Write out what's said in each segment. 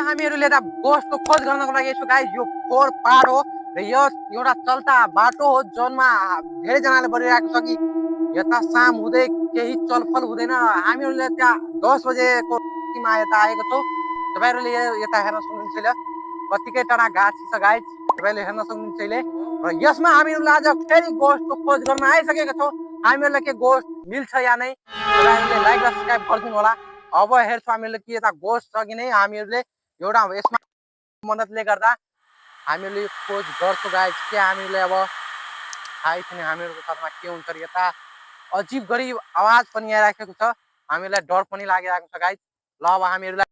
हामीहरूले त गोस्टको खोज गर्नको लागि यसो गाइस यो फोहोर पाहाड हो र यो एउटा चल्ता बाटो हो जसमा धेरैजनाले बढिरहेको छ कि यता शाम हुँदै केही चलफल हुँदैन। हामीहरूले त्यहाँ 10 बजेको मा यता आएको छौँ। तपाईँहरूले यता हेर्न सक्नुहुन्छ ल कतिकै टाढा गाछी छ गाइस, तपाईँले हेर्न सक्नुहुन्छ अहिले। र यसमा हामीहरूले आज फेरि गोस्टको खोज गर्न आइसकेका छौँ। हामीहरूलाई के गोस्ट मिल्छ या नै तपाईँहरूले लाइक र सब्सक्राइब गरिदिनु होला। अब हेर्छौँ हामीहरूले के यता गोस्ट छ कि नै। हामीहरूले एउटा यसमा मद्दतले गर्दा हामीहरूले खोज गर्छौँ गाइस। के हामीहरूले अब थाहै छैन हामीहरूको साथमा के हुन्छ। यता अजीब गरीब आवाज पनि आइराखेको छ, हामीलाई डर पनि लागिरहेको छ गाइस। ल अब हामीहरूलाई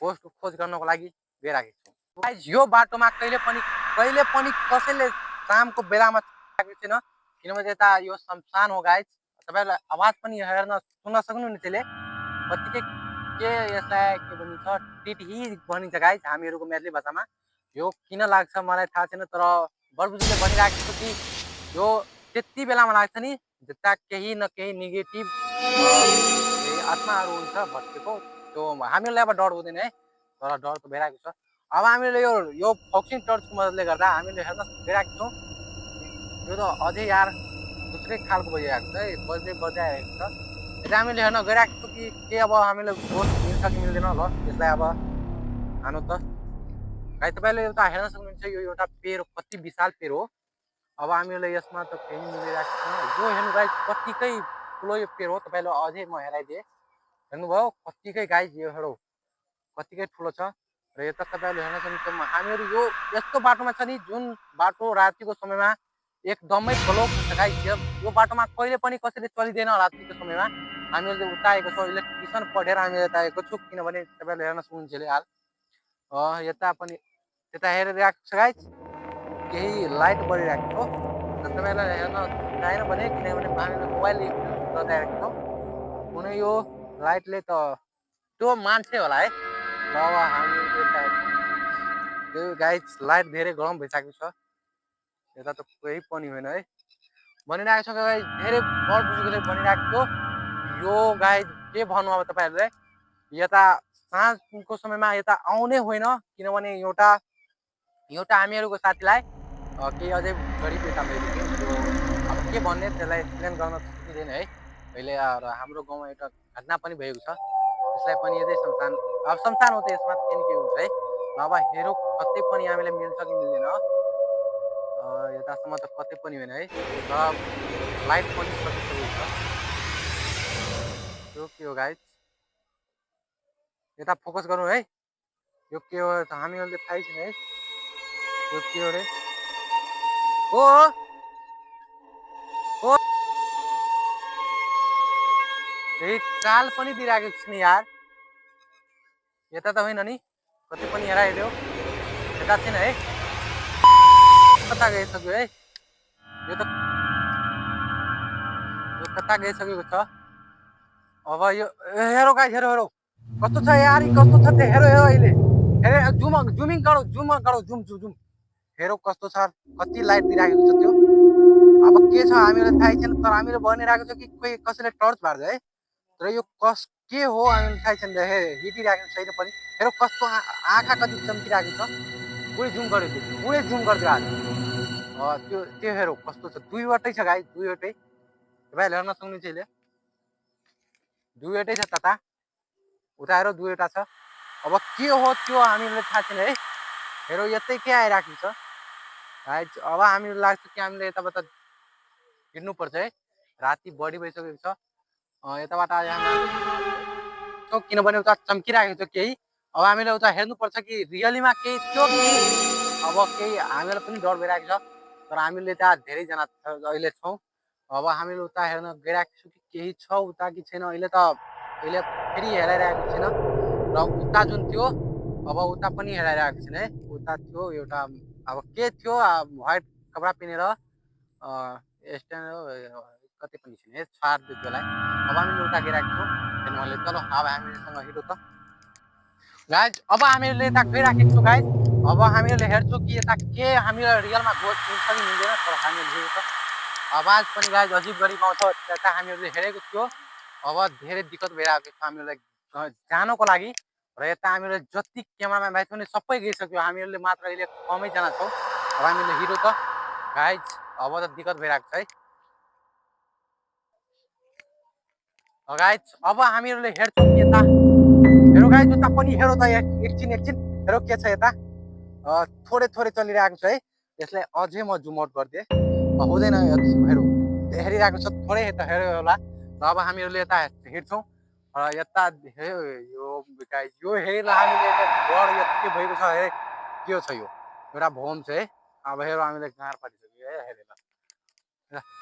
गोस्टको खोज गर्नको लागि गइरहेको छौँ गाइस। यो बाटोमा कहिले पनि कसैले शामको बेलामा आएको छैन, किनभने यता यो शमशान हो गाइस। तपाईँलाई आवाज पनि हेर्न सुन्न सक्नुहुनेछ अहिले। कतिकै के यसलाई के भनिन्छ टिटही भनिन्छ गाइस हामीहरूको नेपाली भाषामा। यो किन लाग्छ मलाई थाहा छैन, तर बडबुजुले भनिरहेको छ कि यो त्यति बेलामा लाग्छ नि जता केही न केही नेगेटिभ आत्माहरू हुन्छ भत्केको। त्यो हामीहरूलाई अब डर हुँदैन है, तर डर त भइरहेको छ। अब हामीले यो फक्सिङ टर्चको मद्दतले गर्दा हामीले हेर्न गइरहेको छौँ। यो त अझै यार दुसरै खालको भइरहेको छ है, बज्दै आएको छ। यता हामीले हेर्न गइरहेको छौँ कि के अब हामीले गोस्ट मिल्छ कि मिल्दैन। ल यसलाई अब हानु त गाइस। तपाईँले एउटा हेर्न सक्नुहुन्छ यो एउटा पेड़, कति विशाल पेड़ हो। अब हामीहरूले यसमा त केही मिलिरहेको छैन। यो हेर्नु गाइस कतिकै ठुलो यो पेड़ हो। तपाईँले अझै म हेराइदिएँ, हेर्नुभयो कतिकै गाइस यो हेरौ कतिकै ठुलो छ। र यता तपाईँहरूले हेर्न सक्नुहुन्छ हामीहरू यो यस्तो बाटोमा छ नि जुन बाटो रातिको समयमा एकदमै ब्लक हुन्छ गाइस। यो बाटोमा कहिले पनि कसैले चलिँदैन रातिको समयमा। हामीहरूले उता आएको छौँ, इलेक्ट्रिसियन पढेर हामी यता आएको छौँ, किनभने तपाईँले हेर्न सक्नुहुन्छ हाल यता पनि यता हेरिरहेको छ गाइस। केही लाइट बढिरहेको छ, तपाईँलाई हेर्न चाहेन भने, किनभने हामीले मोबाइल युज गरिरहेको छौँ। कुनै यो लाइटले त त्यो मान्छे होला है। ल अब हामीले त्यो गाइस लाइट धेरै गरम भइसकेको छ। यता त कोही पनि होइन है, भनिरहेको छ गाइस। धेरै बडबुजुले भनिरहेको थियो यो गाइस के भन्नु अब तपाईँहरूले। यता साँझको समयमा यता आउने होइन, किनभने एउटा हामीहरूको साथीलाई केही अझै गरिब यता भएको थियो। त्यो अब के भन्ने त्यसलाई एक्सप्लेन गर्न सकिँदैन है अहिले। हाम्रो गाउँमा एउटा घटना पनि भएको छ, त्यसलाई पनि यतै शमशान, अब शमशान हो त यसमा के न के हुन्छ है। अब हेरौँ कतै पनि हामीलाई मिल्छ कि मिल्दैन। यतासम्म त कतै पनि होइन है, र लाइट पनि सकिसकेको छ। यो के हो गाइस, यता फोकस गरौँ है। यो के हो हामीहरूले थाहै छैन है, यो के हो रे। ओ चाल पनि दिइरहेको छ नि यार। यता त होइन नि, कतै पनि हेराइदेऊ। यता छैन है, कता गइसक्यो है। यो कता गइसकेको छ। अब यो हेरौ गाइस, हेरौ कस्तो छ यार, कस्तो छ त्यो हेरौ अहिले। जुमिङ गरौ, जुम हेरौ कस्तो छ, कति लाइट दिइराखेको छ त्यो। अब के छ हामीलाई थाहै छैन, तर हामीले भनिरहेको छ कि कोही कसैले टर्च बार्छ है। तर यो के हो हामीलाई थाहै छैन। हिटिरहेको छैन पनि। हेरौ कस्तो आँखा कति चम्किरहेको छ। पुरै जुम गरिदियो आज। त्यो हेरौ कस्तो छ। दुईवटै छ गाइस, दुईवटै तपाईँहरूले हेर्न सक्नुहुन्छ अहिले। दुईवटै छ तता उता हेरौ, दुईवटा छ। अब के हो त्यो हामीलाई थाहा छैन है। हेरौ यतै के आइरहेको छ गाइस। अब हामीलाई लाग्छ कि हामीले यताबाट हिँड्नुपर्छ है, राति बढी भइसकेको छ। यताबाट किनभने उता चम्किरहेको छ केही। अब हामीले उता हेर्नुपर्छ कि रियलीमा केही थियो कि अब केही हामीलाई पनि डर भइरहेको छ। तर हामीले त्यहाँ धेरैजना अहिले छौँ। अब हामीले उता हेर्न गइरहेको छु कि केही छ उता कि छैन। अहिले फेरि हेराइरहेको छैन। र उता जुन थियो अब उता पनि हेराइरहेको छैन है। उता थियो एउटा अब के थियो व्हाइट कपडा पिनेर कतै पनि छैन है, छाडिदियो त्यसलाई। अब हामीले उता गइरहेको छौँ हेर्नुले। चलो अब हामीसँग हिँडौँ त गाइस। अब हामीले यता गइराखेको छौँ गाइस। अब हामीले हेर्छौँ कि यता के हामीलाई रियलमा गोस्ट मिल्छ कि मिल्दैन। तर हामीले हेरेको छ आवाज पनि गाइस अजीब गरी आउँछ। त्यता हामीहरूले हेरेको थियो। अब धेरै दिक्कत भइरहेको छ हामीलाई जानको लागि। र यता हामीले जति क्यामेराम्यान भाइ पनि सबै गइसक्यो हामीहरूले मात्र अहिले कमैजना छौँ अब हामीले हिरो त गाइज अब त दिक्कत भइरहेको छ है गाइज अब हामीहरूले हेर्छौँ यता हेरो गाइज उता पनि हेरो त एकछिन हेरो के छ यता थोरै थोरै चलिरहेको छ है यसलाई अझै म जुम आउट गरिदिएँ हुँदैन हेरो हेरिरहेको छ थोरै यता हेऱ्यो होला र अब हामीहरूले यता हिँड्छौँ र यता यो हेरेर हामीले डर यति भएको छ है के छ यो एउटा भोम छ है अब हेरो हामीले गाँड पारिसक्यो है हेरेर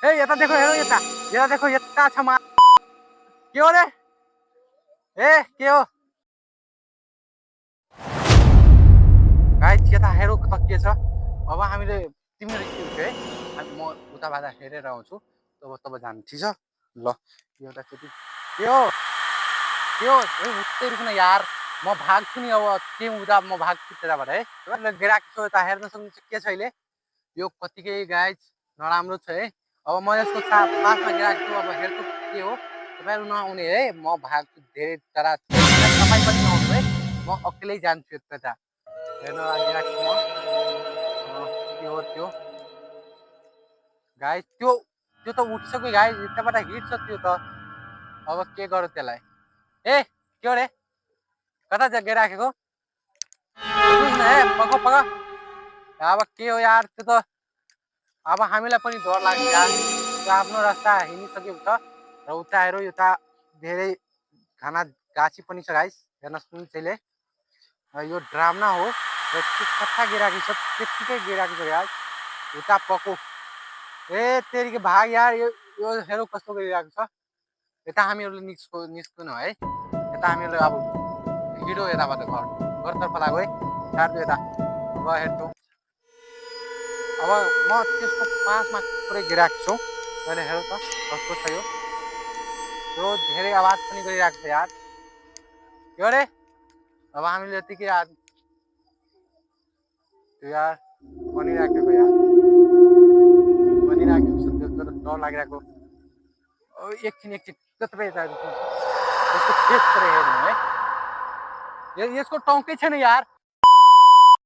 ए यता देखो हेरो यता देखो यता छ के हो रे ए के हो गाइस यता हेरो त के छ अब हामीले तिमीहरू के हुन्छ है म उताबाट हेरेर आउँछु तब जानु ठिक छ ल एउटा चोटि के हो उतै रुक्न यार म भाग्छु नि अब के उता म भाग्छु त्यताबाट है गिराएको छु यता हेर्न सक्नुहुन्छ के छ अहिले यो कतिकै गाइस नराम्रो छ है अब म यसको पासमा गिराएको छु अब हेर्छु के हो तपाईँहरू नआउने है म भाग्छु धेरै तर तपाईँ पनि नआउनु है म अकेलै जान्छु त्यता हेर्न लागिरहेको छु म के हो त्यो गाइस त्यो त उठिसक्यो गाइस यताबाट हिँड्छ त्यो त अब के गरौँ त्यसलाई ए के हो रे कता गइराखेको पग पग अब के हो यार त्यो त अब हामीलाई पनि डर लाग्छ यार त्यो आफ्नो रास्ता हिँडिसकेको छ र उता हेरौँ यता धेरै खाना गाछी पनि छ गाइस हेर्न सक्नुहुन्छ अहिले यो ड्रामा हो र त्यो कता गिराएको छ त्यत्तिकै गिराएको छ यार उता पको ए तेरिको भाग यार यो हेरौँ कस्तो गरिरहेको छ यता हामीहरूले निस्कनु है यता हामीहरूले अब हिँडो यताबाट घरतर्फ लाग्यो है सार्दो यता अब हेर्छौँ अब म त्यसको पासमा पुरै गिराएको छु अहिले हेरौँ त कस्तो छ यो धेरै आवाज पनि गरिरहेको छ यार यो रे अब हामीले यतिकै यार बनिराखेको यार बनिराखेको छ त्यो डर लागिरहेको एकछिन तपाईँ यता यसको फेस गरेर हेर्नु है यसको टाउकै छैन यार